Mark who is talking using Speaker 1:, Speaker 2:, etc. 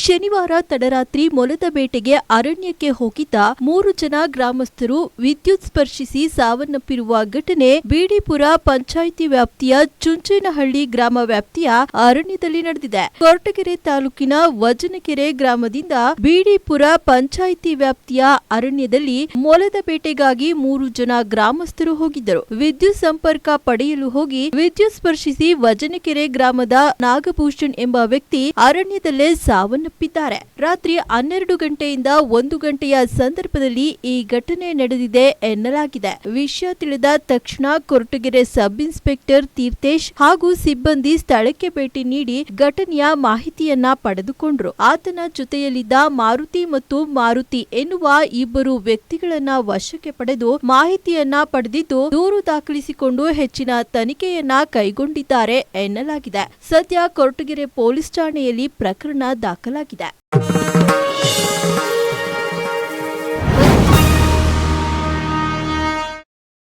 Speaker 1: ಶನಿವಾರ ತಡರಾತ್ರಿ ಮೊಲದ ಬೇಟೆಗೆ ಅರಣ್ಯಕ್ಕೆ ಹೋಗಿದ್ದ 3 ಜನ ಗ್ರಾಮಸ್ಥರು ವಿದ್ಯುತ್ ಸ್ಪರ್ಶಿಸಿ ಸಾವನ್ನಪ್ಪಿರುವ ಘಟನೆ ಬಿಡಿಪುರ ಪಂಚಾಯಿತಿ ವ್ಯಾಪ್ತಿಯ ಚುಂಚೇನಹಳ್ಳಿ ಗ್ರಾಮ ವ್ಯಾಪ್ತಿಯ ಅರಣ್ಯದಲ್ಲಿ ನಡೆದಿದೆ. ಕೊರಟಗೆರೆ ತಾಲೂಕಿನ ವಜನಕೆರೆ ಗ್ರಾಮದಿಂದ ಬಿಡಿಪುರ ಪಂಚಾಯಿತಿ ವ್ಯಾಪ್ತಿಯ ಅರಣ್ಯದಲ್ಲಿ ಮೊಲದ ಬೇಟೆಗಾಗಿ 3 ಜನ ಗ್ರಾಮಸ್ಥರು ಹೋಗಿದ್ದರು. ವಿದ್ಯುತ್ ಸಂಪರ್ಕ ಪಡೆಯಲು ಹೋಗಿ ವಿದ್ಯುತ್ ಸ್ಪರ್ಶಿಸಿ ವಜನಕೆರೆ ಗ್ರಾಮದ ನಾಗಭೂಷಣ್ ಎಂಬ ವ್ಯಕ್ತಿ ಅರಣ್ಯದಲ್ಲೇ ಸಾವನ್ನಪ್ಪಿದ್ದಾರೆ. ರಾತ್ರಿ 12 ಗಂಟೆಯಿಂದ 1 ಗಂಟೆಯ ಸಂದರ್ಭದಲ್ಲಿ ಈ ಘಟನೆ ನಡೆದಿದೆ ಎನ್ನಲಾಗಿದೆ. ವಿಷಯ ತಿಳಿದ ತಕ್ಷಣ ಕೊರಟಗೆರೆ ಸಬ್ ಇನ್ಸ್ಪೆಕ್ಟರ್ ತೀರ್ಥೇಶ್ ಹಾಗೂ ಸಿಬ್ಬಂದಿ ಸ್ಥಳಕ್ಕೆ ಭೇಟಿ ನೀಡಿ ಘಟನೆಯ ಮಾಹಿತಿಯನ್ನ ಪಡೆದುಕೊಂಡ್ರು. ಆತನ ಜೊತೆಯಲ್ಲಿದ್ದ ಮಾರುತಿ ಮತ್ತು ಮಾರುತಿ ಎನ್ನುವ ಇಬ್ಬರು ವ್ಯಕ್ತಿಗಳನ್ನ ವಶಕ್ಕೆ ಪಡೆದು ಮಾಹಿತಿಯನ್ನ ಪಡೆದಿದ್ದು ದೂರು ದಾಖಲಿಸಿಕೊಂಡು ಹೆಚ್ಚಿನ ತನಿಖೆಯನ್ನ ಕೈಗೊಂಡಿದ್ದಾರೆ ಎನ್ನಲಾಗಿದೆ. ಸದ್ಯ ಕೊರಟಗೆರೆ ಪೊಲೀಸ್ ಠಾಣೆಯಲ್ಲಿ ಪ್ರಕರಣ ದಾಖಲಾಗಿದೆ.